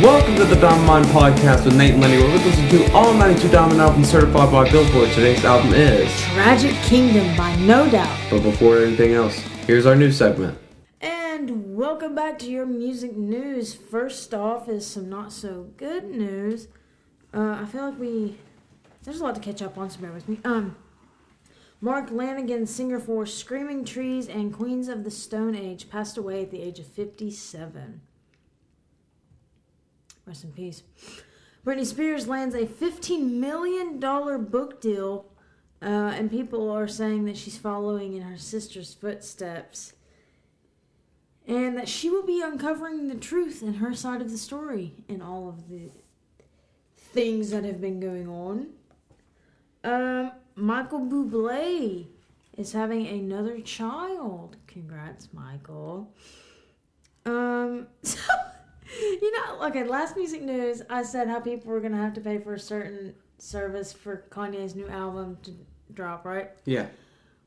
Welcome to the Diamond Mine Podcast with Nate and Lainey, where we listen to all 92 Diamond albums certified by Billboard. Today's album is Tragic Kingdom by No Doubt. But before anything else, here's our news segment. And welcome back to your music news. First off is some not so good news. I feel like there's a lot to catch up on, so bear with me. Mark Lanigan, singer for Screaming Trees and Queens of the Stone Age, passed away at the age of 57. Rest in peace. Britney Spears lands a $15 million book deal, and people are saying that she's following in her sister's footsteps, and that she will be uncovering the truth in her side of the story and all of the things that have been going on. Michael Bublé is having another child. Congrats, Michael. Okay, last music news, I said how people were going to have to pay for a certain service for Kanye's new album to drop, right? Yeah.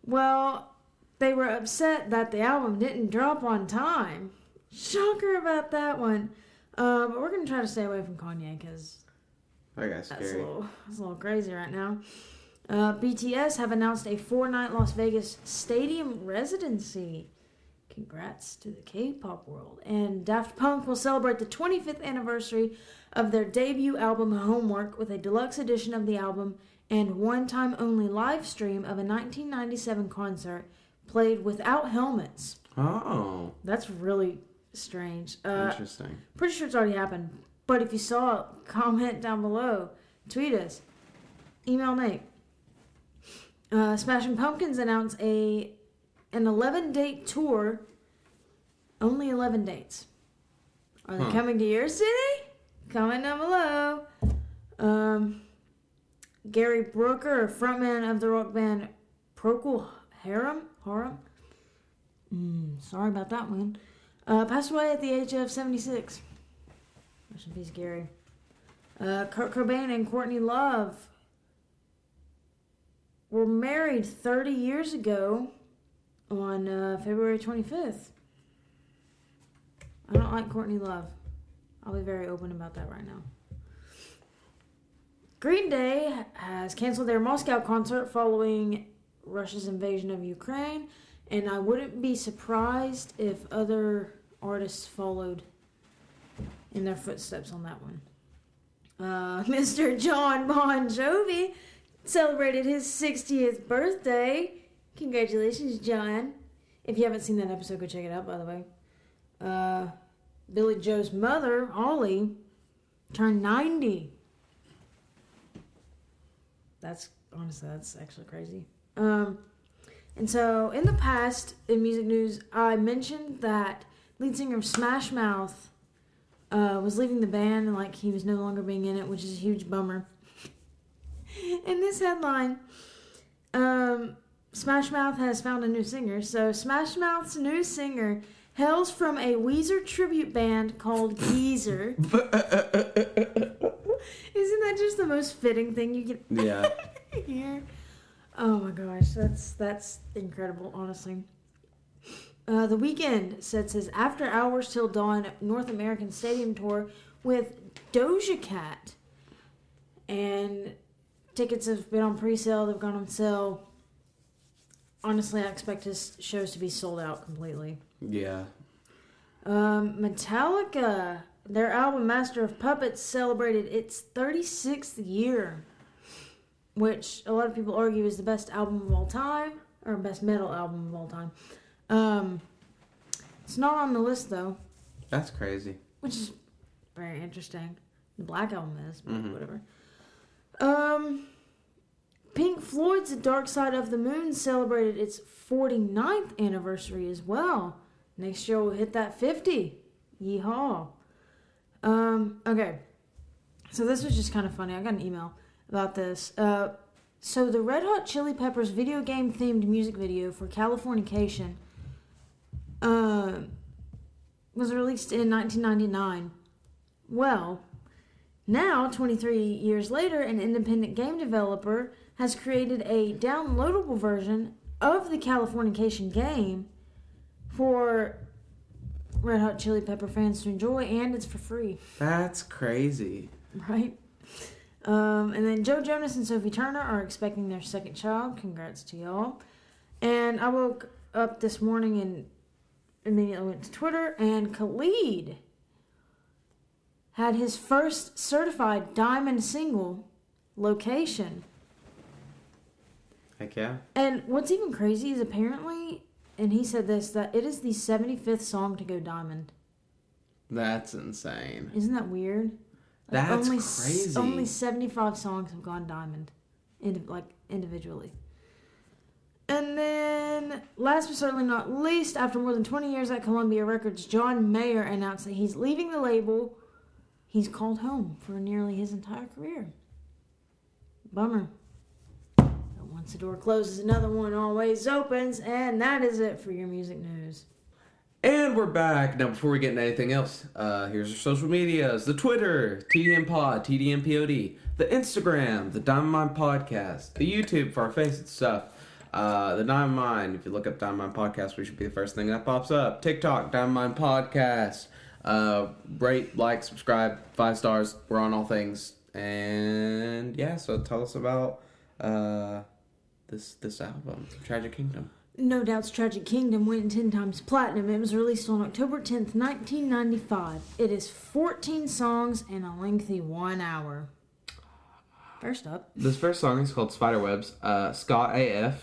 Well, they were upset that the album didn't drop on time. Shocker about that one. But we're going to try to stay away from Kanye because that's a little crazy right now. BTS have announced a 4-night Las Vegas stadium residency. Congrats to the K-pop world. And Daft Punk will celebrate the 25th anniversary of their debut album Homework with a deluxe edition of the album and one-time only live stream of a 1997 concert played without helmets. Oh. That's really strange. Interesting. Pretty sure it's already happened. But if you saw it, comment down below. Tweet us. Email Nate. Smashing Pumpkins announced an 11-date tour. Only 11 dates. Are they coming to your city? Comment down below. Gary Brooker, frontman of the rock band Procol Harum? Sorry about that one. Passed away at the age of 76. Rest in peace, Gary. Kurt Cobain and Courtney Love were married 30 years ago on February 25th. I don't like Courtney Love. I'll be very open about that right now. Green Day has canceled their Moscow concert following Russia's invasion of Ukraine, and I wouldn't be surprised if other artists followed in their footsteps on that one. Mr. John Bon Jovi celebrated his 60th birthday. Congratulations, John. If you haven't seen that episode, go check it out, by the way. Billy Joe's mother, Ollie, turned 90. That's actually crazy. And so, in the past, in music news, I mentioned that lead singer of Smash Mouth was leaving the band and he was no longer being in it, which is a huge bummer. In this headline, Smash Mouth has found a new singer. So Smash Mouth's new singer hails from a Weezer tribute band called Geezer. Isn't that just the most fitting thing you can hear? Oh my gosh, that's incredible, honestly. The Weeknd sets his After Hours Till Dawn North American Stadium tour with Doja Cat. And tickets have been on pre-sale. They've gone on sale. Honestly, I expect his shows to be sold out completely. Yeah. Metallica, their album Master of Puppets celebrated its 36th year, which a lot of people argue is the best album of all time, or best metal album of all time. It's not on the list, though. That's crazy. Which is very interesting. The Black Album is, but whatever. Pink Floyd's Dark Side of the Moon celebrated its 49th anniversary as well. Next year we'll hit that 50. Yeehaw. Okay. So this was just kind of funny. I got an email about this. So the Red Hot Chili Peppers video game themed music video for Californication was released in 1999. Well, now, 23 years later, an independent game developer has created a downloadable version of the Californication game for Red Hot Chili Pepper fans to enjoy, and it's for free. That's crazy. Right? And then Joe Jonas and Sophie Turner are expecting their second child. Congrats to y'all. And I woke up this morning and immediately went to Twitter, and Khalid had his first certified diamond single, Location. Heck yeah. And what's even crazy is apparently, and he said this, that it is the 75th song to go diamond. That's insane. Isn't that weird? That's crazy. Only 75 songs have gone diamond, individually. And then, last but certainly not least, after more than 20 years at Columbia Records, John Mayer announced that he's leaving the label he's called home for nearly his entire career. Bummer. But once the door closes, another one always opens, and that is it for your music news. And we're back. Now, before we get into anything else, here's our social medias. The Twitter, TDM Pod, TDM POD. The Instagram, the Diamond Mine Podcast. The YouTube for our favorite stuff. The Diamond Mine, if you look up Diamond Mine Podcast, we should be the first thing that pops up. TikTok, Diamond Mine Podcast. Rate, like, subscribe, 5 stars. We're on all things. And yeah, so tell us about this album, Tragic Kingdom. No Doubt's Tragic Kingdom went 10 times platinum. It was released on October 10th, 1995. It is 14 songs and a lengthy 1 hour. First up. This first song is called Spiderwebs. Ska-ish.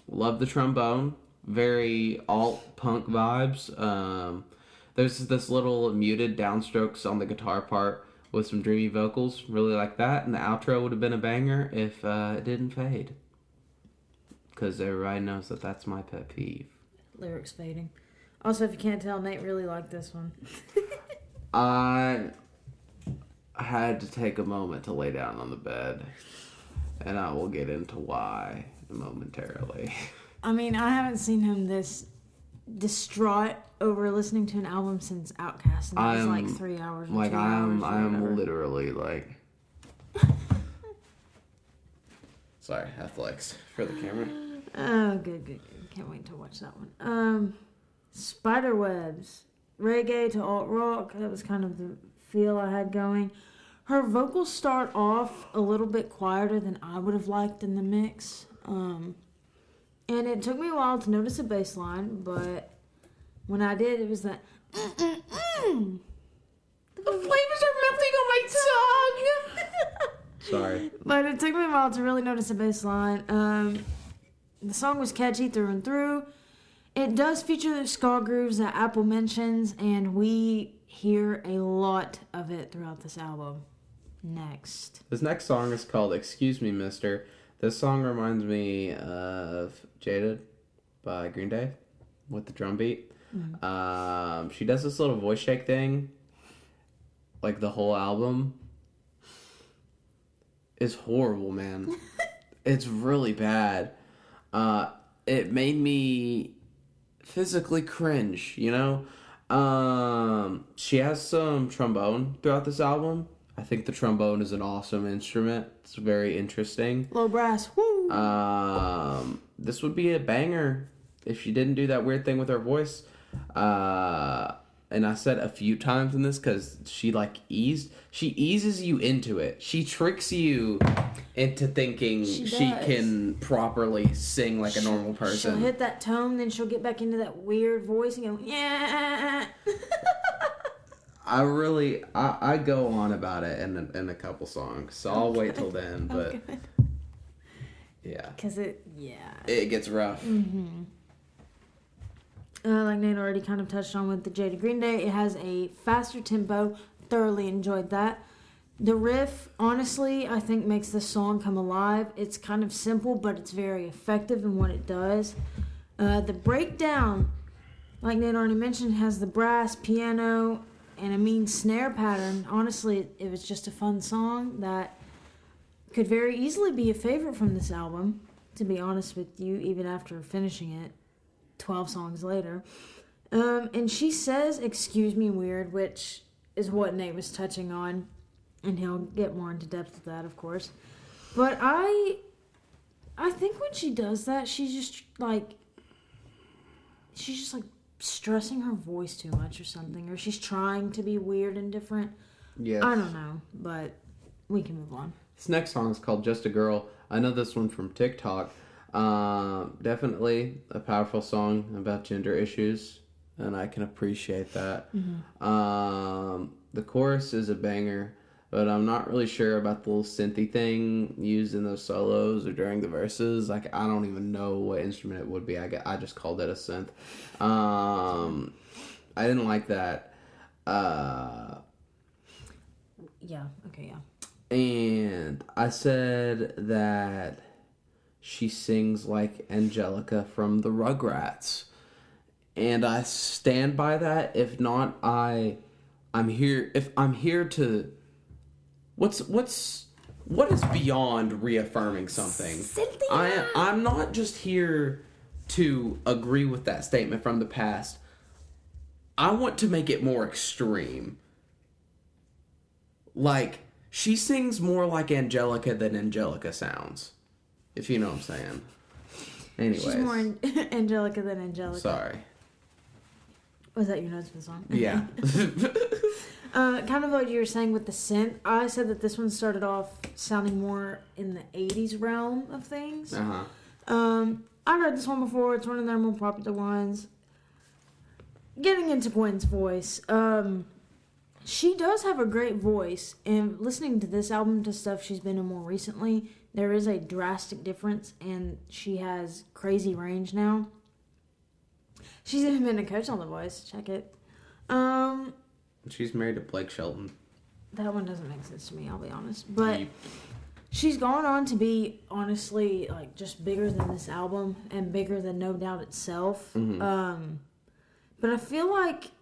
Love the trombone. Very alt-punk vibes. There's this little muted downstrokes on the guitar part with some dreamy vocals. Really like that. And the outro would have been a banger if it didn't fade. Because everybody knows that that's my pet peeve. Lyrics fading. Also, if you can't tell, Nate really liked this one. I had to take a moment to lay down on the bed. And I will get into why momentarily. I mean, I haven't seen him this distraught over listening to an album since Outkast. And that was like 3 hours. Like, I am literally like... Sorry, athletics for the camera. Oh, good. Can't wait to watch that one. Spiderwebs. Reggae to alt-rock. That was kind of the feel I had going. Her vocals start off a little bit quieter than I would have liked in the mix. And it took me a while to notice a bass line, but when I did, it was that... The flavors are melting on my tongue! Sorry. But it took me a while to really notice the bass line. The song was catchy through and through. It does feature the ska grooves that Apple mentions, and we hear a lot of it throughout this album. Next. This next song is called Excuse Me, Mister. This song reminds me of Jaded by Green Day with the drum beat. Mm-hmm. She does this little voice shake thing, like the whole album. It's horrible, man. It's really bad. It made me physically cringe, you know? She has some trombone throughout this album. I think the trombone is an awesome instrument. It's very interesting. Low brass. Woo! This would be a banger if she didn't do that weird thing with her voice. And I said a few times in this because she eases you into it. She tricks you into thinking she can properly sing like a normal person. She'll hit that tone, then she'll get back into that weird voice and go, yeah. I go on about it in a couple songs, so I'll wait till then, but yeah. Because it gets rough. Mm-hmm. Like Nate already kind of touched on with the Jada Green Day, it has a faster tempo. Thoroughly enjoyed that. The riff, honestly, I think makes the song come alive. It's kind of simple, but it's very effective in what it does. The breakdown, like Nate already mentioned, has the brass, piano, and a mean snare pattern. Honestly, it was just a fun song that could very easily be a favorite from this album, to be honest with you, even after finishing it 12 songs later. And she says, excuse me, weird, which is what Nate was touching on. And he'll get more into depth with that, of course. But I think when she does that, she's just like stressing her voice too much or something, or she's trying to be weird and different. Yes. I don't know, but we can move on. This next song is called Just a Girl. I know this one from TikTok. Definitely a powerful song about gender issues, and I can appreciate that. Mm-hmm. The chorus is a banger, but I'm not really sure about the little synthy thing used in those solos or during the verses. Like, I don't even know what instrument it would be. I just called it a synth. I didn't like that. Yeah, okay, yeah. And I said that she sings like Angelica from the Rugrats. And I stand by that. If not, I'm here to what is beyond reaffirming something? Cynthia! I'm not just here to agree with that statement from the past. I want to make it more extreme. Like, she sings more like Angelica than Angelica sounds. If you know what I'm saying. Anyways. She's more Angelica than Angelica. Sorry. Was that your notes for the song? Yeah. Kind of what you were saying with the synth. I said that this one started off sounding more in the 80s realm of things. I've heard this one before. It's one of their more popular ones. Getting into Gwen's voice. She does have a great voice. And listening to this album to stuff she's been in more recently, there is a drastic difference. And she has crazy range now. She's even been a coach on The Voice. Check it. She's married to Blake Shelton. That one doesn't make sense to me, I'll be honest. But she's gone on to be, honestly, like, just bigger than this album and bigger than No Doubt itself. Mm-hmm. But I feel like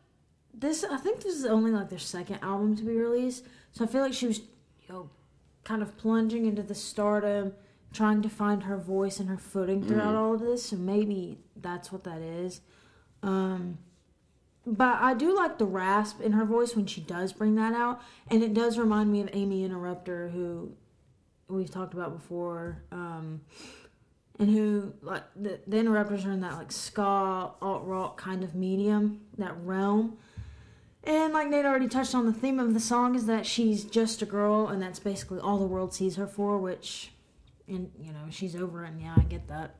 I think this is only, like, their second album to be released. So I feel like she was, kind of plunging into the stardom, trying to find her voice and her footing throughout all of this. So maybe that's what that is. But I do like the rasp in her voice when she does bring that out. And it does remind me of Amy Interrupter, who we've talked about before. And who, like, the Interrupters are in that, like, ska, alt-rock kind of medium, that realm. And like Nate already touched on, the theme of the song is that she's just a girl, and that's basically all the world sees her for, which, and, she's over it, and yeah, I get that,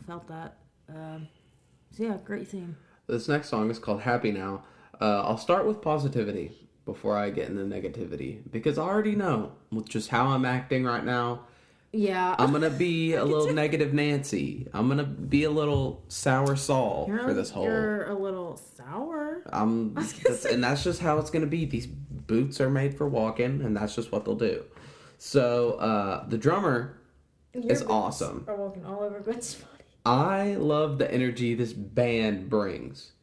felt that. So yeah, great theme. This next song is called Happy Now. I'll start with positivity before I get into negativity, because I already know with just how I'm acting right now. Yeah. I'm going to be a little negative Nancy. I'm going to be a little sour Saul for this whole... You're a little sour? And that's just how it's going to be. These boots are made for walking, and that's just what they'll do. So, the drummer is awesome. Are walking all over Gwen Stefani. I love the energy this band brings.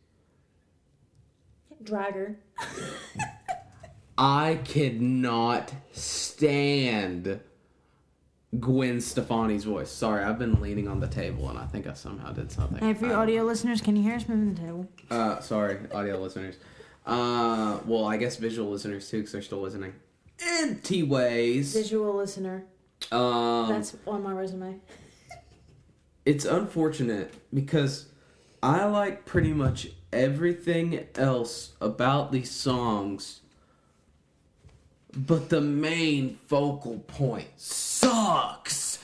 Drag her. I cannot stand Gwen Stefani's voice. Sorry, I've been leaning on the table, and I think I somehow did something. Hey, for you audio listeners, can you hear us moving the table? Sorry, audio listeners. Well, I guess visual listeners too, because they're still listening. Anyways. Visual listener. That's on my resume. It's unfortunate because I like pretty much everything else about these songs, but the main focal point sucks.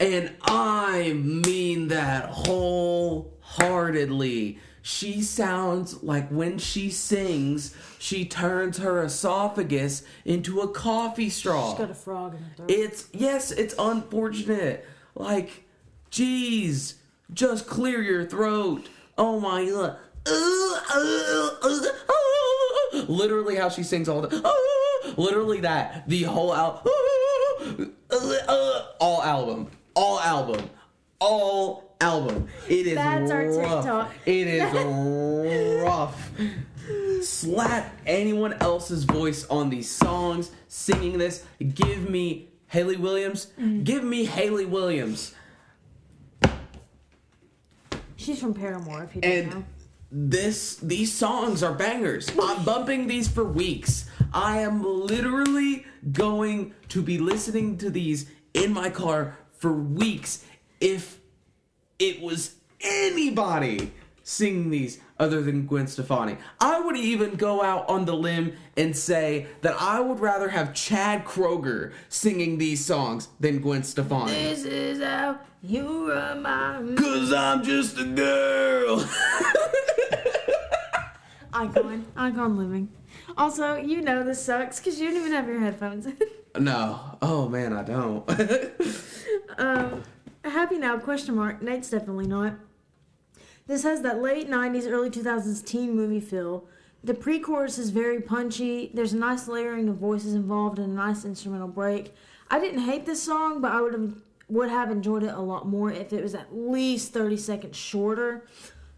And I mean that wholeheartedly. She sounds like when she sings, she turns her esophagus into a coffee straw. She's got a frog in her throat. It's unfortunate. Like, geez, just clear your throat. Oh my God. Literally how she sings all the... Literally that. The whole album. All album. It is That's our rough. TikTok. It is rough. Slap anyone else's voice on these songs singing this. Give me Hayley Williams. Give me Hayley Williams. She's from Paramore, if you didn't know. These songs are bangers. I'm bumping these for weeks. I am literally going to be listening to these in my car for weeks. If it was anybody singing these, other than Gwen Stefani. I would even go out on the limb and say that I would rather have Chad Kroeger singing these songs than Gwen Stefani. This is how you remind me. 'Cause I'm just a girl. Icon living. Also, you know this sucks because you don't even have your headphones in. No. Oh, man, I don't. Happy now, question mark. Nate's definitely not. This has that late 90s, early 2000s teen movie feel. The pre-chorus is very punchy. There's a nice layering of voices involved and a nice instrumental break. I didn't hate this song, but I would have enjoyed it a lot more if it was at least 30 seconds shorter.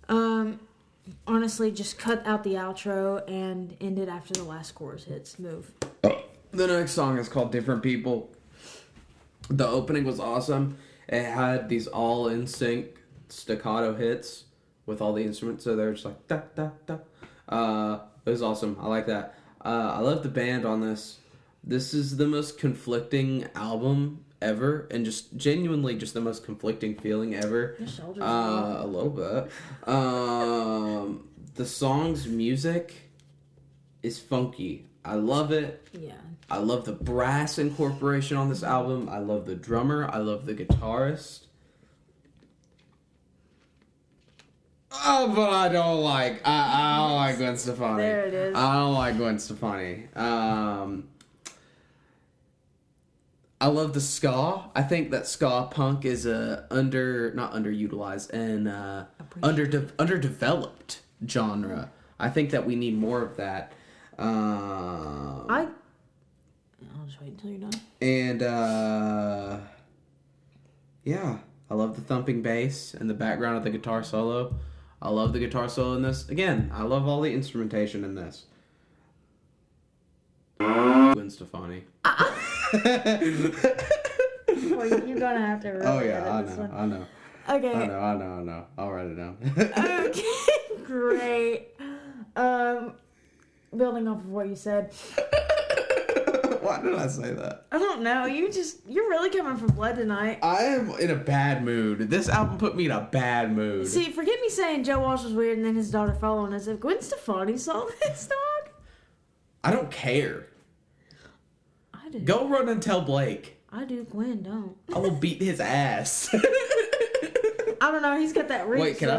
Honestly, just cut out the outro and end it after the last chorus hits. Move. The next song is called Different People. The opening was awesome. It had these all in sync staccato hits with all the instruments, so they're just like da da da. It was awesome. I like that. I love the band on this. This is the most conflicting album ever, and just genuinely just the most conflicting feeling ever. Your shoulders a little bit. The song's music is funky. I love it. Yeah. I love the brass incorporation on this album. I love the drummer. I love the guitarist. Oh, but I don't like Gwen Stefani. There it is. I don't like Gwen Stefani. I love the ska. I think that ska punk is not underutilized and underdeveloped genre. I think that we need more of that. I'll just wait until you're done. And yeah, I love the thumping bass and the background of the guitar solo. I love the guitar solo in this. Again, I love all the instrumentation in this. Gwen Stefani. Well, you're gonna have to. Oh yeah, I know. Okay. I know. I'll write it down. Okay, great. Building off of what you said. Why did I say that? I don't know. You're really coming for blood tonight. I am in a bad mood. This album put me in a bad mood. See, forget me saying Joe Walsh was weird and then his daughter following us. If Gwen Stefani saw this, dog. I don't care. I do. Go run and tell Blake. I do. Gwen don't. I will beat his ass. I don't know. He's got that reach. Wait, do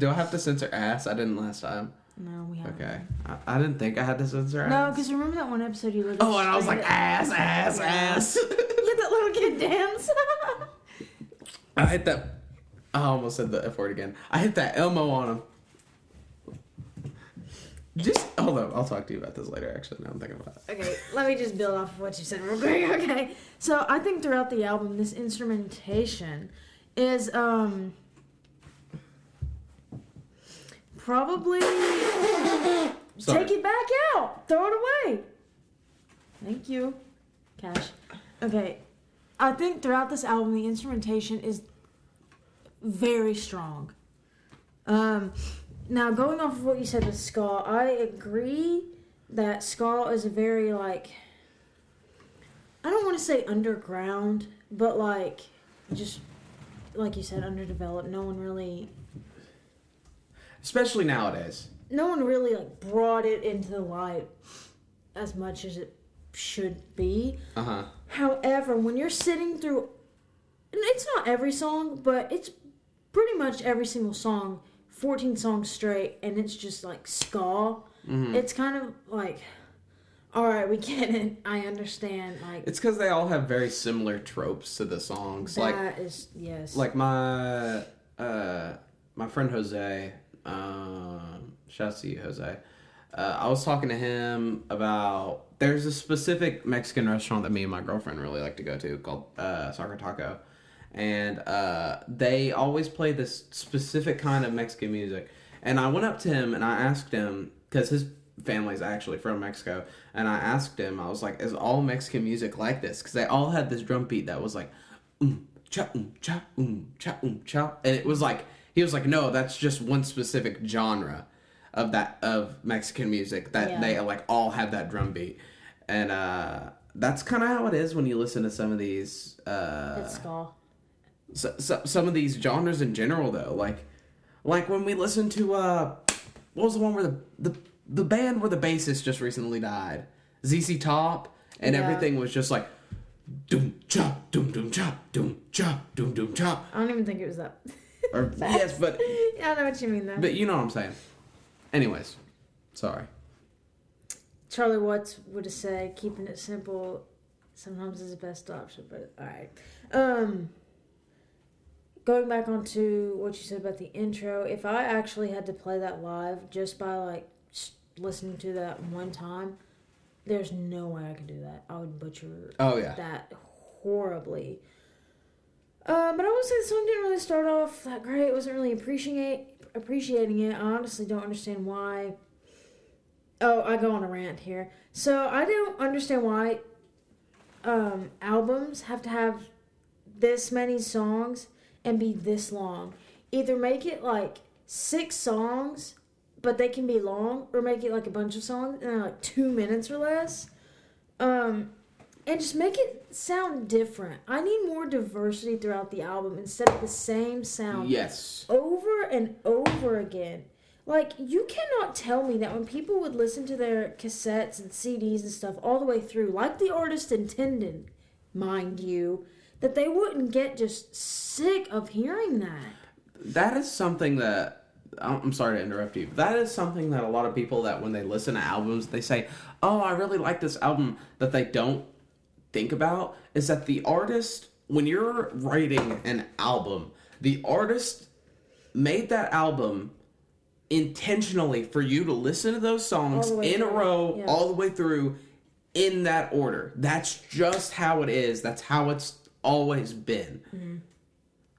I have to censor ass? I didn't last time. No, we haven't. Okay. I didn't think I had to censor ass. No, because remember that one episode you looked Oh, and I was like, ass. You had that little kid dance. I hit that. I almost said the F word again. I hit that Elmo on him. Just hold up. I'll talk to you about this later, actually. Now I'm thinking about it. Okay, let me just build off of what you said real quick. Okay. So I think throughout the album, this instrumentation is, probably take it back out. Throw it away. Thank you. Cash. Okay. I think throughout this album, the instrumentation is very strong. Now, going off of what you said with ska, I agree that ska is a very, I don't want to say underground, but, just, like you said, underdeveloped. No one really... Especially nowadays. No one really, brought it into the light as much as it should be. Uh-huh. However, when you're sitting through... And it's not every song, but it's pretty much every single song, 14 songs straight, and it's just, ska. Mm-hmm. It's kind of all right, we get it. I understand. It's because they all have very similar tropes to the songs. That is, yes. My friend Jose... shout out to you, Jose. I was talking to him about there's a specific Mexican restaurant that me and my girlfriend really like to go to called Soccer Taco, and they always play this specific kind of Mexican music. And I went up to him and I asked him, because his family's actually from Mexico, and I asked him, I was like, is all Mexican music like this? Because they all had this drum beat that was like cha cha cha cha, and it was like, he was like, no, that's just one specific genre of Mexican music that they all have that drum beat. And that's kind of how it is when you listen to some of these it's ska. Some of these genres in general, though. Like when we listen to what was the one where the band where the bassist just recently died? ZZ Top, and everything was just like doom chop, doom chop, doom chop, doom chop. I don't even think it was that. Or yes, but I know what you mean though. But you know what I'm saying. Anyways, sorry. Charlie Watts would have said, "Keeping it simple sometimes is the best option." But all right. Going back onto what you said about the intro, if I actually had to play that live just by like listening to that one time, there's no way I could do that. I would butcher that horribly. But I would say the song didn't really start off that great. I wasn't really appreciating it. I honestly don't understand why. Oh, I go on a rant here. So I don't understand why albums have to have this many songs and be this long. Either make it like 6 songs, but they can be long, or make it like a bunch of songs and they're like 2 minutes or less. And just make it sound different. I need more diversity throughout the album instead of the same sound. Yes. Over and over again. Like, you cannot tell me that when people would listen to their cassettes and CDs and stuff all the way through, like the artist intended, mind you, that they wouldn't get just sick of hearing that. That is something that, I'm sorry to interrupt you, but that is something that a lot of people that when they listen to albums, they say, oh, I really like this album, that they don't think about, is that the artist, when you're writing an album, the artist made that album intentionally for you to listen to those songs in a row, all the way through, in that order. That's just how it is. That's how it's always been. Mm-hmm.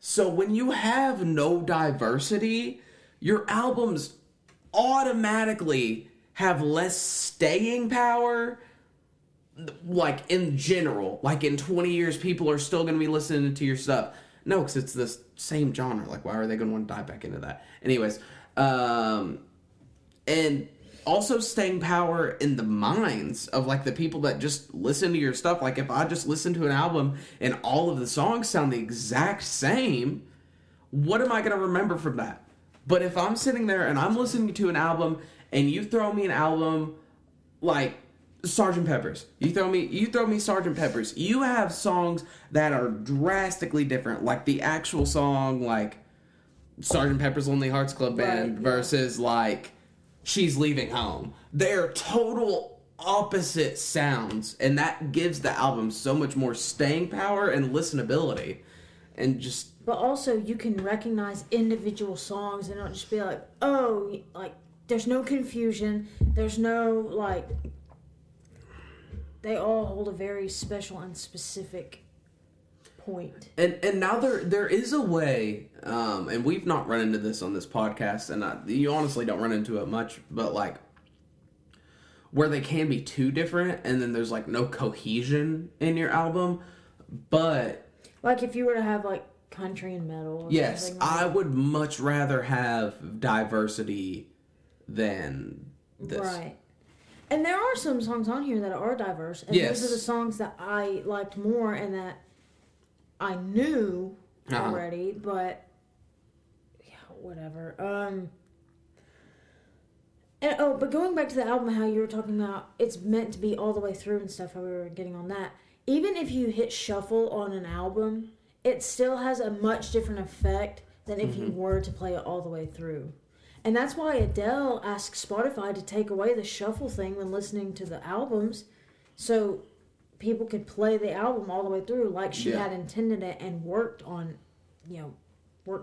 So when you have no diversity, your albums automatically have less staying power. Like in general, like in 20 years, people are still going to be listening to your stuff. No, because it's the same genre. Like, why are they going to want to dive back into that? Anyways, and also staying power in the minds of like the people that just listen to your stuff. Like if I just listen to an album and all of the songs sound the exact same, what am I going to remember from that? But if I'm sitting there and I'm listening to an album and you throw me an album like Sgt. Pepper's, you throw me Sgt. Pepper's, you have songs that are drastically different. Like the actual song, like Sgt. Pepper's Lonely Hearts Club Band versus like She's Leaving Home. They're total opposite sounds, and that gives the album so much more staying power and listenability. And just... But also, you can recognize individual songs and not just be like, oh, like, there's no confusion. There's no, like... They all hold a very special and specific point. And now there is a way, and we've not run into this on this podcast, and you honestly don't run into it much, but like where they can be too different, and then there's like no cohesion in your album, but like if you were to have like country and metal. Yes, like I would much rather have diversity than this. Right. And there are some songs on here that are diverse, and those are the songs that I liked more and that I knew already, but yeah, whatever. But going back to the album, how you were talking about it's meant to be all the way through and stuff, how we were getting on that. Even if you hit shuffle on an album, it still has a much different effect than if you were to play it all the way through. And that's why Adele asked Spotify to take away the shuffle thing when listening to the albums, so people could play the album all the way through like she had intended it and worked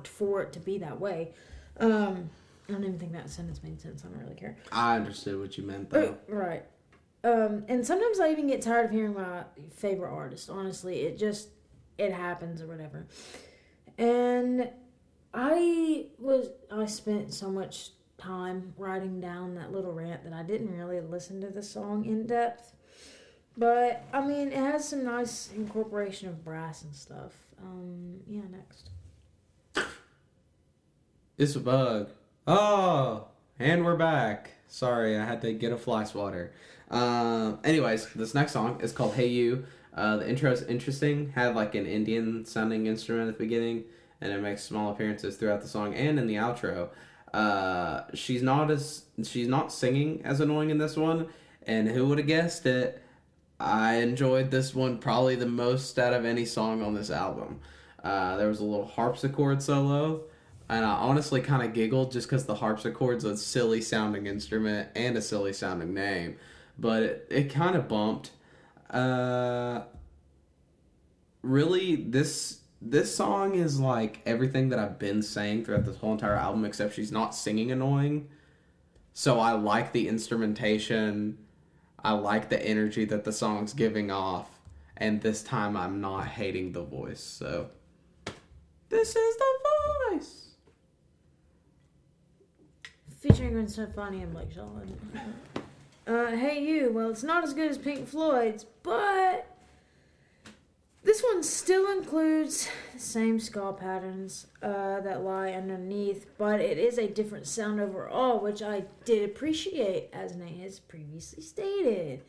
for it to be that way. I don't even think that sentence made sense. I don't really care. I understood what you meant, though. Right. And sometimes I even get tired of hearing my favorite artist. Honestly, it happens or whatever. And I spent so much time writing down that little rant that I didn't really listen to the song in depth. But, I mean, it has some nice incorporation of brass and stuff. Next. It's a bug. Oh, and we're back. Sorry, I had to get a fly swatter. Anyways, this next song is called Hey You. The intro is interesting. Had like an Indian sounding instrument at the beginning, and it makes small appearances throughout the song and in the outro. She's not singing as annoying in this one, and who would have guessed it? I enjoyed this one probably the most out of any song on this album. There was a little harpsichord solo, and I honestly kind of giggled just because the harpsichord's a silly sounding instrument and a silly sounding name, but it kind of bumped. Really, this song is like everything that I've been saying throughout this whole entire album, except she's not singing annoying. So I like the instrumentation. I like the energy that the song's giving off. And this time I'm not hating the voice. So this is the voice. Featuring Gwen Stefani and Blake Shelton. Hey You. Well, it's not as good as Pink Floyd's, but this one still includes the same ska patterns that lie underneath, but it is a different sound overall, which I did appreciate, as Nate has previously stated.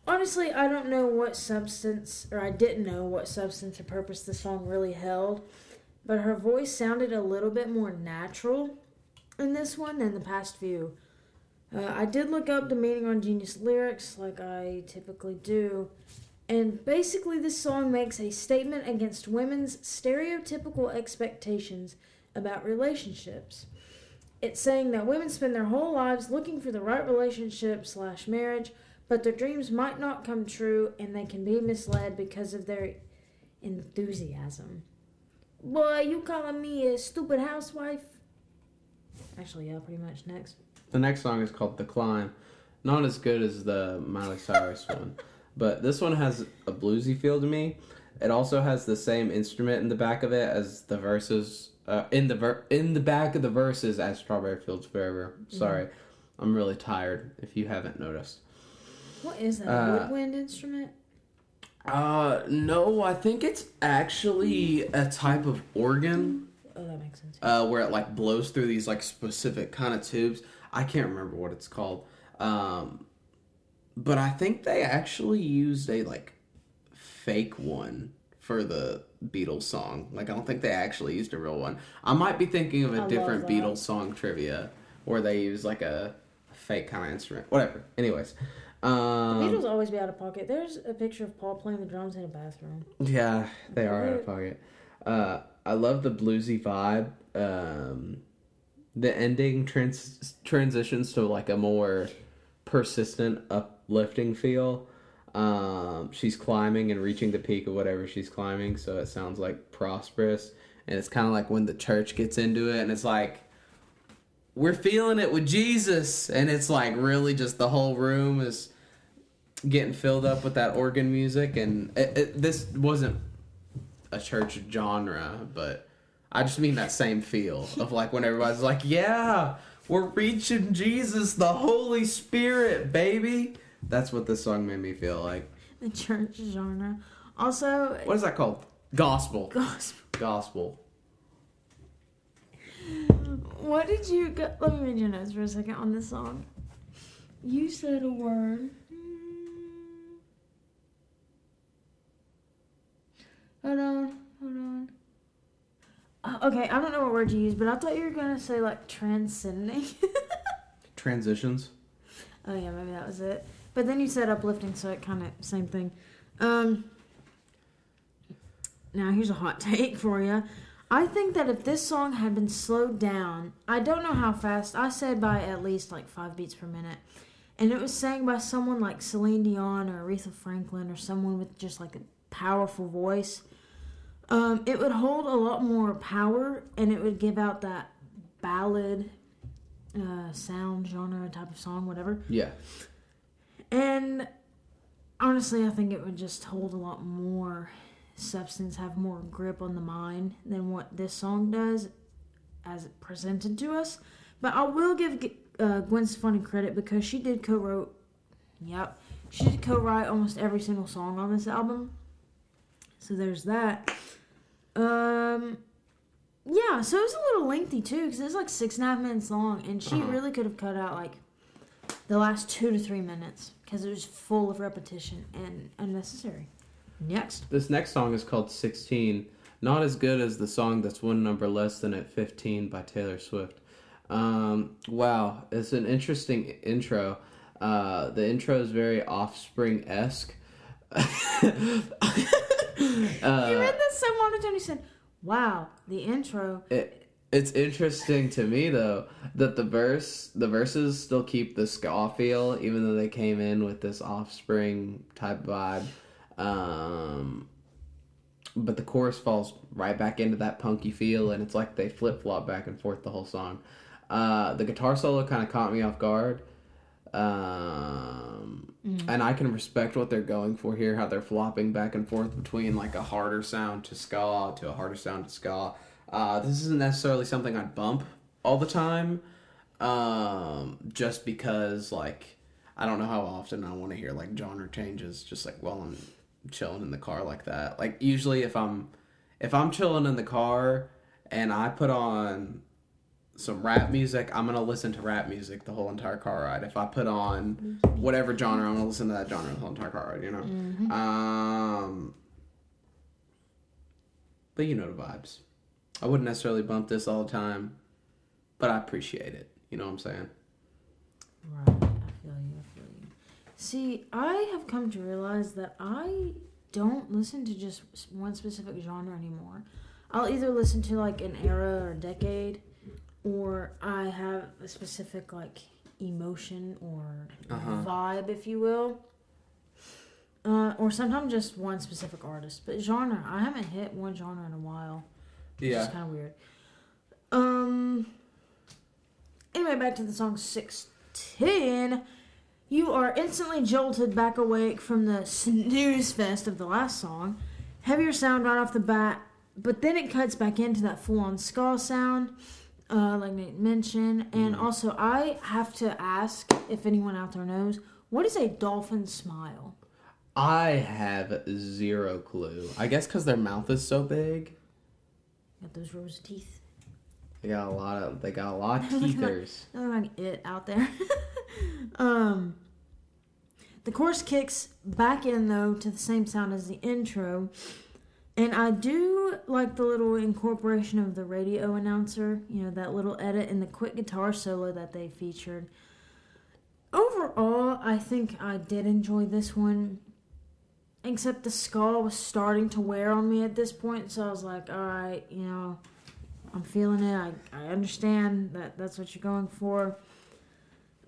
Honestly, I don't know what substance, or I didn't know what substance or purpose the song really held, but her voice sounded a little bit more natural in this one than the past few. I did look up the meaning on Genius lyrics, like I typically do, and basically this song makes a statement against women's stereotypical expectations about relationships. It's saying that women spend their whole lives looking for the right relationship / marriage, but their dreams might not come true and they can be misled because of their enthusiasm. Boy, you calling me a stupid housewife? Actually, yeah, pretty much. Next. The next song is called The Climb. Not as good as the Miley Cyrus one. But this one has a bluesy feel to me. It also has the same instrument in the back of it as the verses. In the back of the verses as Strawberry Fields Forever. Sorry, I'm really tired. If you haven't noticed. What is that? A woodwind instrument? No, I think it's actually a type of organ. Oh, that makes sense. Where it like blows through these like specific kind of tubes. I can't remember what it's called. But I think they actually used a like fake one for the Beatles song. Like I don't think they actually used a real one. I might be thinking of a different Beatles song trivia where they use like a fake kind of instrument. Whatever. Anyways. The Beatles always be out of pocket. There's a picture of Paul playing the drums in a bathroom. Yeah, they are out of pocket. I love the bluesy vibe. The ending transitions to like a more persistent, uplifting feel. She's climbing and reaching the peak of whatever she's climbing, so it sounds like prosperous. And it's kind of like when the church gets into it, and it's like, we're feeling it with Jesus. And it's like really just the whole room is getting filled up with that organ music. And this wasn't a church genre, but I just mean that same feel of like when everybody's like, yeah, we're reaching Jesus, the Holy Spirit, baby. That's what this song made me feel like. The church genre. Also, what is that called? Gospel. Gospel. What did you... Let me read your notes for a second on this song. You said a word. Hold on. Okay, I don't know what word you used, but I thought you were going to say, like, transcending. Transitions. Oh, yeah, maybe that was it. But then you said uplifting, so it kind of... Same thing. Now, here's a hot take for you. I think that if this song had been slowed down, I don't know how fast, I said by at least like 5 beats per minute, and it was sang by someone like Celine Dion or Aretha Franklin or someone with just like a powerful voice, it would hold a lot more power and it would give out that ballad sound, genre, type of song, whatever. Yeah. And honestly, I think it would just hold a lot more substance, have more grip on the mind than what this song does as it presented to us. But I will give Gwen Stefani credit because she did co-write almost every single song on this album. So there's that. Yeah, so it was a little lengthy too because it's like 6.5 minutes long, and she really could have cut out like the last 2 to 3 minutes because it was full of repetition and unnecessary. Next. This next song is called 16. Not as good as the song that's one number less than at 15 by Taylor Swift. Wow, it's an interesting intro. The intro is very Offspring-esque. You read this so monotone. You said, "Wow, the intro." It's interesting to me though that the verses still keep the ska feel, even though they came in with this Offspring type vibe. But the chorus falls right back into that punky feel, and it's like they flip flop back and forth the whole song. The guitar solo kind of caught me off guard. And I can respect what they're going for here, how they're flopping back and forth between like a harder sound to ska to a harder sound to ska. This isn't necessarily something I'd bump all the time, just because like I don't know how often I want to hear like genre changes just like while I'm chilling in the car like that. Like usually if I'm chilling in the car and I put on some rap music, I'm gonna listen to rap music the whole entire car ride. If I put on whatever genre, I'm gonna listen to that genre the whole entire car ride, you know? Mm-hmm. But you know the vibes. I wouldn't necessarily bump this all the time, but I appreciate it. You know what I'm saying? Right, I feel you. See, I have come to realize that I don't listen to just one specific genre anymore. I'll either listen to like an era or a decade, or I have a specific like emotion or vibe, if you will. Or sometimes just one specific artist. But genre, I haven't hit one genre in a while. Yeah. It's kind of weird. Anyway, back to the song 16. You are instantly jolted back awake from the snooze fest of the last song. Heavier sound right off the bat, but then it cuts back into that full-on ska sound, like Nate mentioned. And also, I have to ask if anyone out there knows, what is a dolphin smile? I have zero clue. I guess because their mouth is so big. Got those rows of teeth. They got a lot of teethers. They're like it out there. The chorus kicks back in though to the same sound as the intro, and I do like the little incorporation of the radio announcer. You know, that little edit and the quick guitar solo that they featured. Overall, I think I did enjoy this one. Except the ska was starting to wear on me at this point, so I was like, all right, you know, I'm feeling it. I understand that that's what you're going for.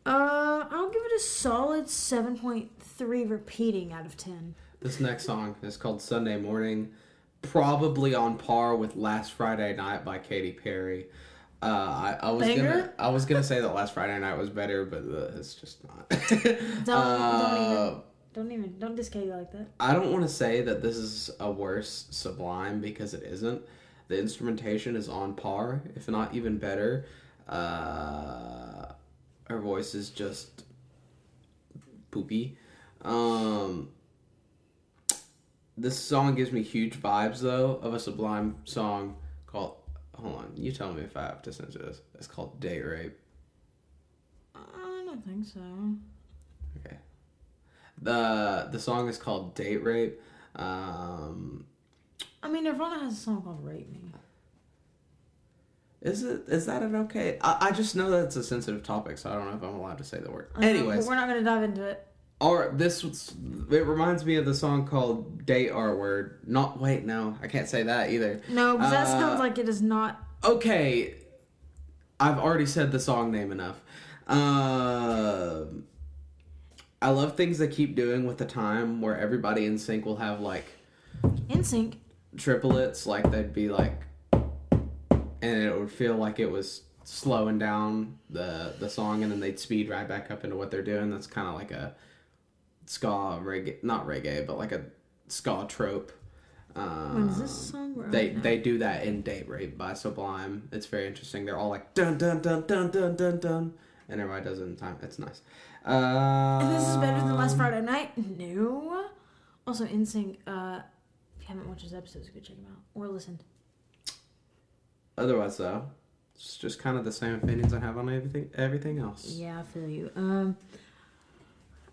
I'll give it a solid 7.3 repeating out of 10. This next song is called Sunday Morning, probably on par with Last Friday Night by Katy Perry. I was gonna say that Last Friday Night was better, but it's just not. Don't diss Katy like that. I don't want to say that this is a worse Sublime because it isn't. The instrumentation is on par, if not even better. Her voice is just poopy. This song gives me huge vibes, though, of a Sublime song called... Hold on, you tell me if I have to censor this. It's called Date Rape. I don't think so. Okay. The song is called Date Rape. I mean, Nirvana has a song called Rape Me. Is that an okay? I just know that it's a sensitive topic, so I don't know if I'm allowed to say the word. Anyways. But we're not going to dive into it. It reminds me of the song called Date R Word. No, I can't say that either. No, because that sounds like it is not. Okay, I've already said the song name enough. I love things they keep doing with the time where everybody in sync will have like in sync triplets, like they'd be like, and it would feel like it was slowing down the song, and then they'd speed right back up into what they're doing. That's kind of like a ska reggae, not reggae, but like a ska trope. When is this song? They do that in Date Rape by Sublime. It's very interesting. They're all like dun dun dun dun dun dun dun, and everybody does it in time. It's nice. And this is better than Last Friday Night? No. Also, NSYNC, if you haven't watched those episodes, go check them out. Or listened. Otherwise, though, it's just kind of the same opinions I have on everything else. Yeah, I feel you.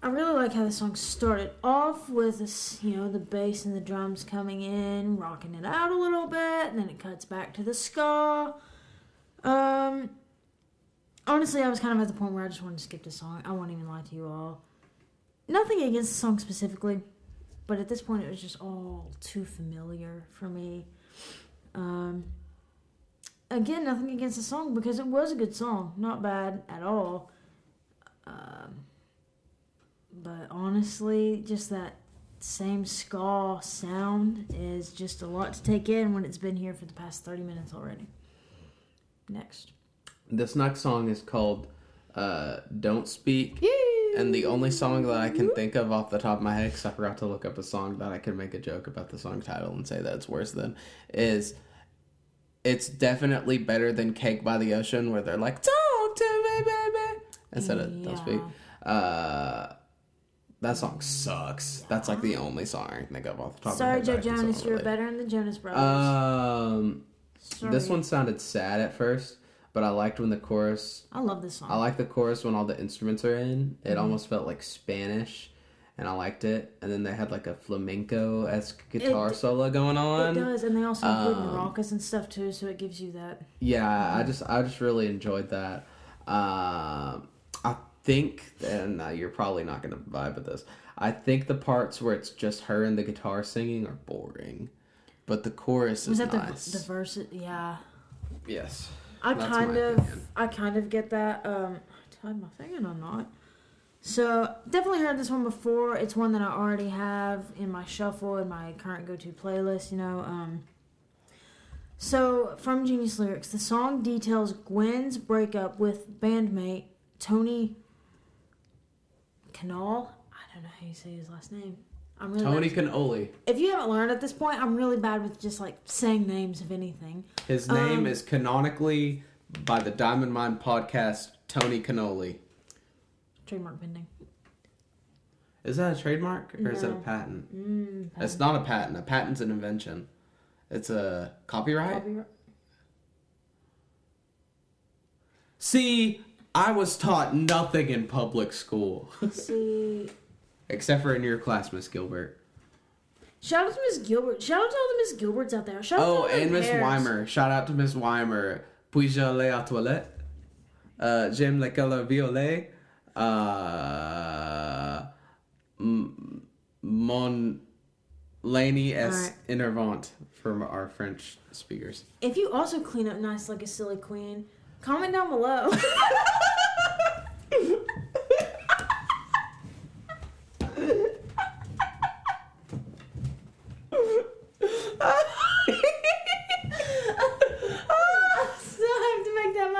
I really like how the song started off with this, the bass and the drums coming in, rocking it out a little bit, and then it cuts back to the ska. honestly, I was kind of at the point where I just wanted to skip the song. I won't even lie to you all. Nothing against the song specifically, but at this point it was just all too familiar for me. Again, nothing against the song because it was a good song. Not bad at all. But honestly, just that same ska sound is just a lot to take in when it's been here for the past 30 minutes already. Next. This next song is called Don't Speak. Yay! And the only song that I can think of off the top of my head, because I forgot to look up a song that I could make a joke about the song title and say that it's worse than, is it's definitely better than Cake by the Ocean, where they're like, talk to me, baby, instead of Don't Speak. That song sucks. That's like the only song I can think of off the top of my head. Sorry, Joe Jonas, you're better than the Jonas Brothers. This one sounded sad at first, but I liked when the chorus... I love this song. I like the chorus when all the instruments are in. It almost felt like Spanish, and I liked it. And then they had like a flamenco-esque guitar solo going on. It does, and they also include maracas and stuff too, so it gives you that. Yeah, I just really enjoyed that. I think, and you're probably not going to vibe with this, I think the parts where it's just her and the guitar singing are boring. But the chorus is nice. The verse? Yeah. Yes. I kind of get that. Tied my thing and I'm not. So definitely heard this one before. It's one that I already have in my shuffle in my current go-to playlist. You know. So from Genius Lyrics, the song details Gwen's breakup with bandmate Tony Canal. I don't know how you say his last name. Tony Canoli. If you haven't learned at this point, I'm really bad with just like saying names of anything. His name is canonically, by the Diamond Mine podcast, Tony Canoli. Trademark pending. Is that a trademark or is it a patent? Patent? It's not a patent. A patent's an invention. It's a copyright? See, I was taught nothing in public school. See... Except for in your class, Miss Gilbert. Shout out to Miss Gilbert. Shout out to all the Miss Gilberts out there. Shout out to all and Miss Weimer. Shout out to Miss Weimer. Puis-je aller à toilette? J'aime les couleurs violet. Mon Lainey est énervante for our French speakers. If you also clean up nice like a silly queen, comment down below.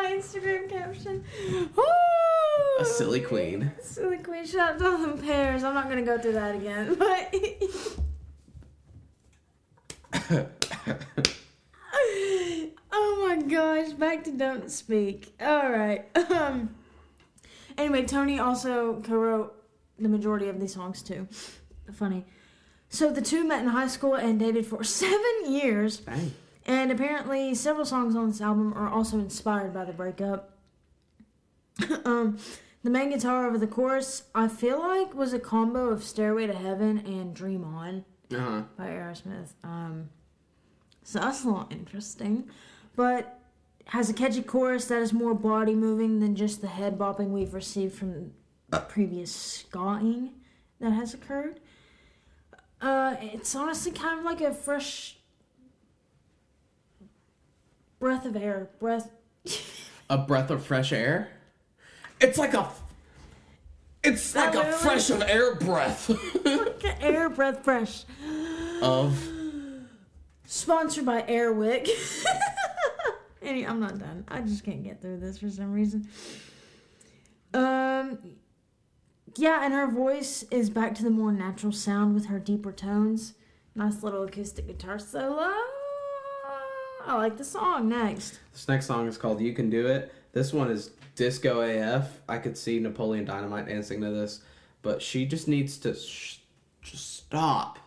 Instagram caption. A silly queen. Silly queen. Shout out to all them pears. I'm not going to go through that again. But oh my gosh. Back to Don't Speak. All right. Anyway, Tony also co-wrote the majority of these songs too. Funny. So the two met in high school and dated for 7 years. Dang. And apparently several songs on this album are also inspired by the breakup. The main guitar over the chorus, I feel like, was a combo of Stairway to Heaven and Dream On by Aerosmith. So that's a lot interesting. But has a catchy chorus that is more body moving than just the head bopping we've received from previous ska-ing that has occurred. It's honestly kind of like a fresh... breath of air. A breath of fresh air? It's like a fresh of air breath. Like an air breath fresh. Of? Sponsored by Airwick. I'm not done. I just can't get through this for some reason. Yeah, and her voice is back to the more natural sound with her deeper tones. Nice little acoustic guitar solo. I like the song. Next. This next song is called You Can Do It. This one is disco AF. I could see Napoleon Dynamite dancing to this, but she just needs to just stop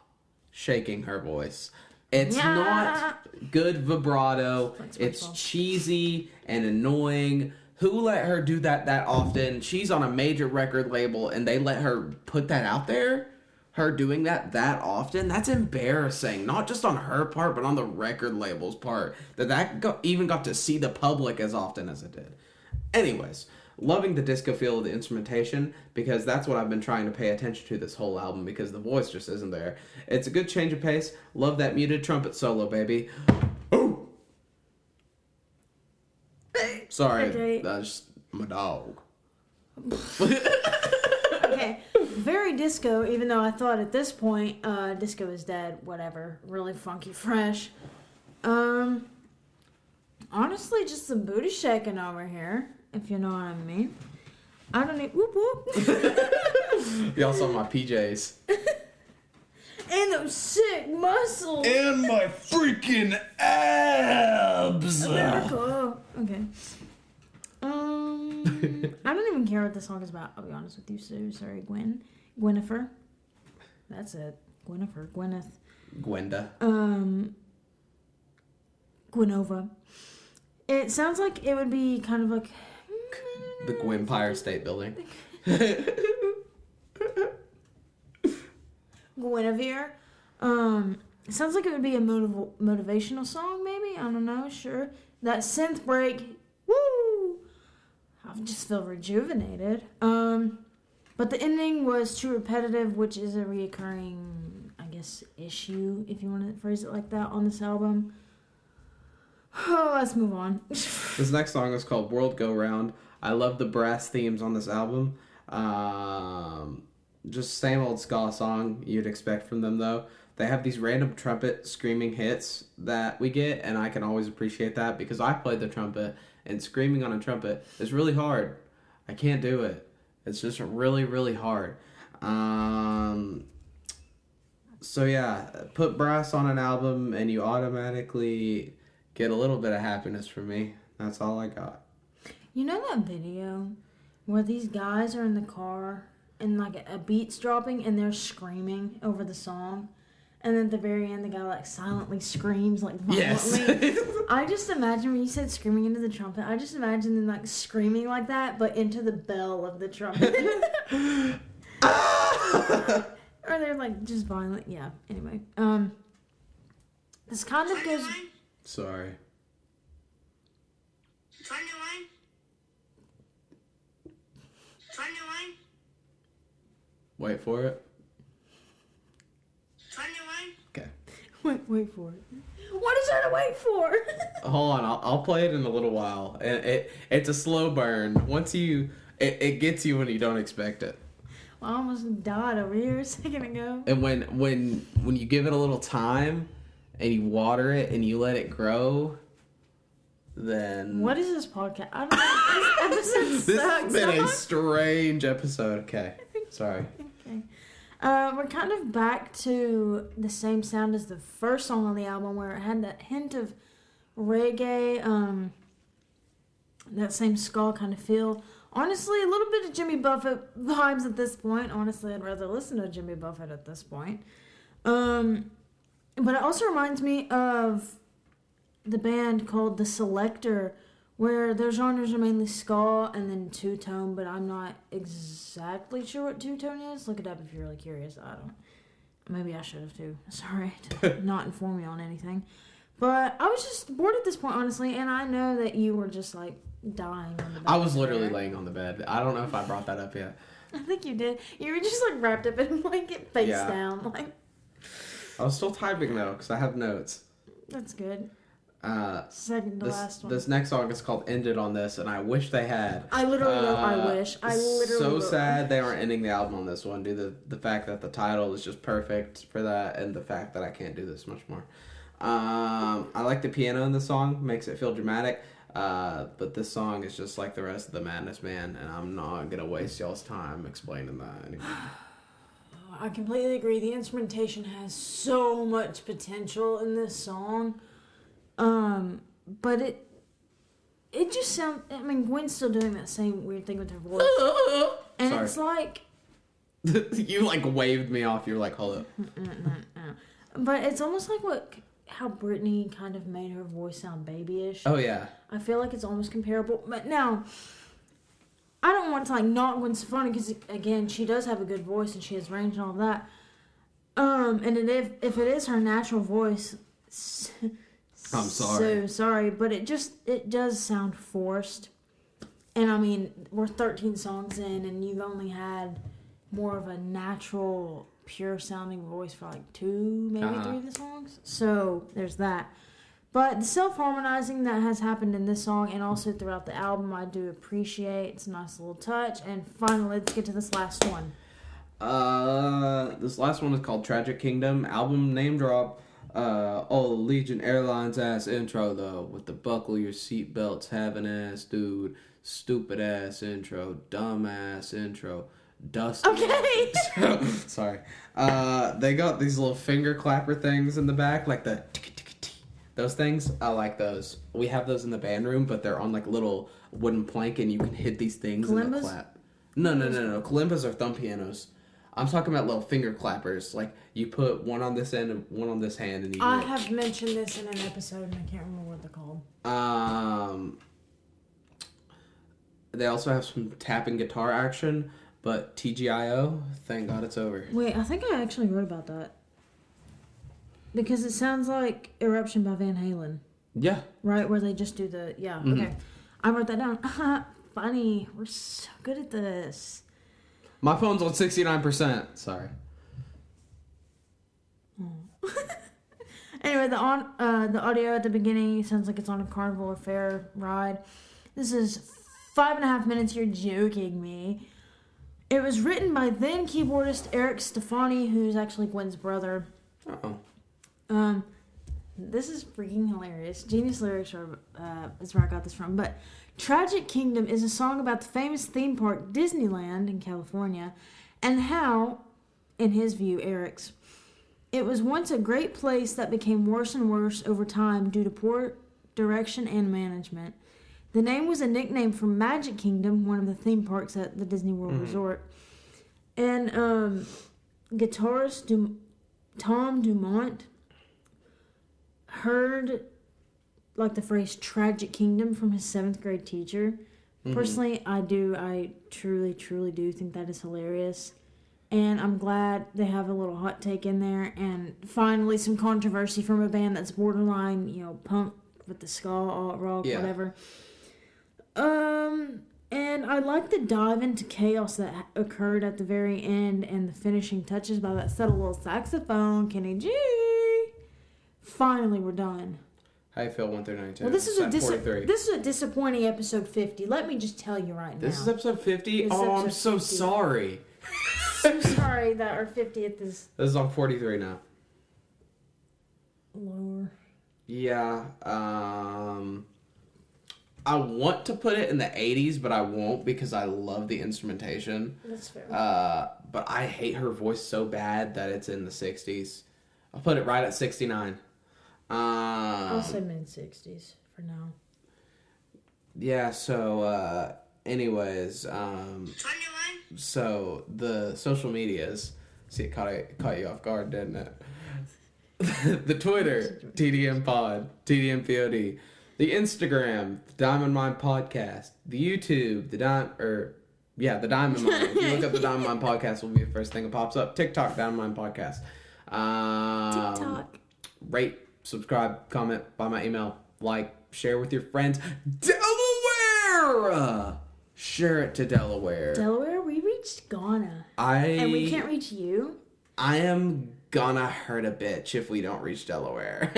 shaking her voice. It's not good vibrato. It's cheesy and annoying. Who let her do that often? She's on a major record label and they let her put that out there? Her doing that often? That's embarrassing. Not just on her part, but on the record label's part. That even got to see the public as often as it did. Anyways, loving the disco feel of the instrumentation because that's what I've been trying to pay attention to this whole album because the voice just isn't there. It's a good change of pace. Love that muted trumpet solo, baby. Oh! Sorry, Okay. that's my dog. Okay, very disco, even though I thought at this point, disco is dead, whatever. Really funky fresh. Honestly, just some booty shaking over here, if you know what I mean. I don't need whoop whoop. Y'all saw my PJs. And those sick muscles. And my freaking abs. America. Okay. I don't even care what the song is about. I'll be honest with you, Sue. Sorry, Gwyneth. That's it. Gwyneth. Gwenda. Gwenova. It sounds like it would be kind of like The Gwempire State Building. Guinevere. It sounds like it would be a motivational song, maybe. I don't know. Sure. That synth break. Woo! I just feel rejuvenated. But the ending was too repetitive, which is a reoccurring, I guess, issue, if you want to phrase it like that, on this album. Oh, let's move on. This next song is called World Go Round. I love the brass themes on this album. Just same old ska song you'd expect from them, though. They have these random trumpet screaming hits that we get, and I can always appreciate that because I played the trumpet, and screaming on a trumpet is really hard. I can't do it. It's just really, really hard. So yeah, put brass on an album, and you automatically get a little bit of happiness from me. That's all I got. You know that video where these guys are in the car and like a beat's dropping and they're screaming over the song, and then at the very end the guy like silently screams like violently. Yes. I just imagine when you said screaming into the trumpet, I just imagine them like screaming like that but into the bell of the trumpet. Or they're like just violent. Yeah, anyway. This kind of goes... Sorry. Wait for it. Okay. Wait for it. What is there to wait for? Hold on, I'll play it in a little while. It's a slow burn. Once it gets you when you don't expect it. Well, I almost died over here a second ago. And when you give it a little time, and you water it and you let it grow, then... What is this podcast? I don't know. This episode This sucks. has been a strange episode. Okay. Sorry. Okay. We're kind of back to the same sound as the first song on the album where it had that hint of reggae, that same ska kind of feel. Honestly, a little bit of Jimmy Buffett vibes at this point. Honestly, I'd rather listen to Jimmy Buffett at this point. But it also reminds me of the band called The Selector, where their genres are mainly ska and then two-tone, but I'm not exactly sure what two-tone is. Look it up if you're really curious. I don't. Maybe I should have too. Sorry to not inform you on anything. But I was just bored at this point, honestly, and I know that you were just like dying on the bed. I was literally laying on the bed. I don't know if I brought that up yet. I think you did. You were just like wrapped up in a blanket, face down. Like, I was still typing though, because I have notes. that's good. Second to last one. This next song is called Ended on This, and I wish they had. I literally wrote, I wish. I literally So wrote, sad they aren't ending the album on this one due to the fact that the title is just perfect for that, and the fact that I can't do this much more. I like the piano in the song, makes it feel dramatic, but this song is just like the rest of the Madness Man, and I'm not going to waste y'all's time explaining that anymore. I completely agree. The instrumentation has so much potential in this song. But it just sounds... I mean, Gwen's still doing that same weird thing with her voice. And Sorry. it's like... You like waved me off. You were like, hold up. But it's almost like how Britney kind of made her voice sound babyish. Oh, yeah. I feel like it's almost comparable. But now, I don't want to like knock Gwen Stefani because, again, she does have a good voice and she has range and all that. And if it is her natural voice... I'm sorry. So sorry, but it does sound forced. And I mean, we're 13 songs in, and you've only had more of a natural, pure sounding voice for like 2, maybe 3 of the songs. So there's that. But the self-harmonizing that has happened in this song and also throughout the album, I do appreciate. It's a nice little touch. And finally, let's get to this last one. This last one is called Tragic Kingdom. Album name drop. Allegiant Airlines ass intro though, with the buckle your seatbelts having ass dude. Stupid ass intro. Dumb ass intro. Dusty. Okay. Sorry. They got these little finger clapper things in the back, like the those things. I like those. We have those in the band room, but they're on like little wooden plank, and you can hit these things and they'll clap. No. Kalimbas are thumb pianos. I'm talking about little finger clappers. Like you put one on this end and one on this hand, and you. I have mentioned this in an episode, and I can't remember what they're called. They also have some tapping guitar action, but TGIO, thank God it's over. Wait, I think I actually wrote about that. Because it sounds like Eruption by Van Halen. Yeah. Right, where they just do the... Yeah, okay. I wrote that down. Funny. We're so good at this. My phone's on 69%. Sorry. Oh. Anyway, the audio at the beginning sounds like it's on a carnival or fair ride. This is 5.5 minutes. You're joking me. It was written by then keyboardist Gwen Stefani, who's actually Gwen's brother. Uh-oh. This is freaking hilarious. Genius lyrics is where I got this from. But Tragic Kingdom is a song about the famous theme park Disneyland in California, and how, in his view, Eric's, it was once a great place that became worse and worse over time due to poor direction and management. The name was a nickname for Magic Kingdom, one of the theme parks at the Disney World Resort. And guitarist Tom Dumont heard like the phrase Tragic Kingdom from his 7th grade teacher. Personally, I truly do think that is hilarious. And I'm glad they have a little hot take in there, and finally some controversy from a band that's borderline, punk with the ska, alt rock, whatever. And I like the dive into chaos that occurred at the very end and the finishing touches by that subtle little saxophone, Kenny G. Finally, we're done. How you feel 1 through 92? Well, this is a disappointing episode 50. Let me just tell you right now. This is episode 50? Oh, I'm so sorry. So sorry that our 50th is... This is on 43 now. Lower. Yeah, I want to put it in the 80s, but I won't because I love the instrumentation. That's fair. But I hate her voice so bad that it's in the 60s. I'll put it right at 69. I'll say mid-60s for now. Yeah, so, anyways, so the social medias, see, it caught you off guard, didn't it? The Twitter, TDM Pod, TDM POD. The Instagram, the Diamond Mine Podcast. The YouTube, the Diamond Mine. If you look up the Diamond Mine Podcast, will be the first thing that pops up. TikTok, Diamond Mine Podcast. TikTok. Rate, subscribe, comment, buy my email, like, share with your friends. Delaware! Share it to Delaware. Delaware, we reached Ghana. And we can't reach you? I am gonna hurt a bitch if we don't reach Delaware.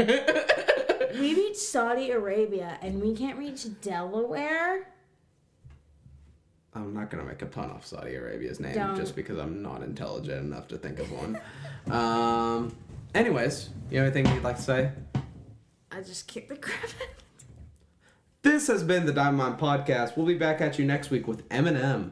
We reached Saudi Arabia, and we can't reach Delaware? I'm not going to make a pun off Saudi Arabia's name just because I'm not intelligent enough to think of one. Anyways, you have anything you'd like to say? I just kicked the crap out of it. This has been the Diamond Mine Podcast. We'll be back at you next week with Eminem.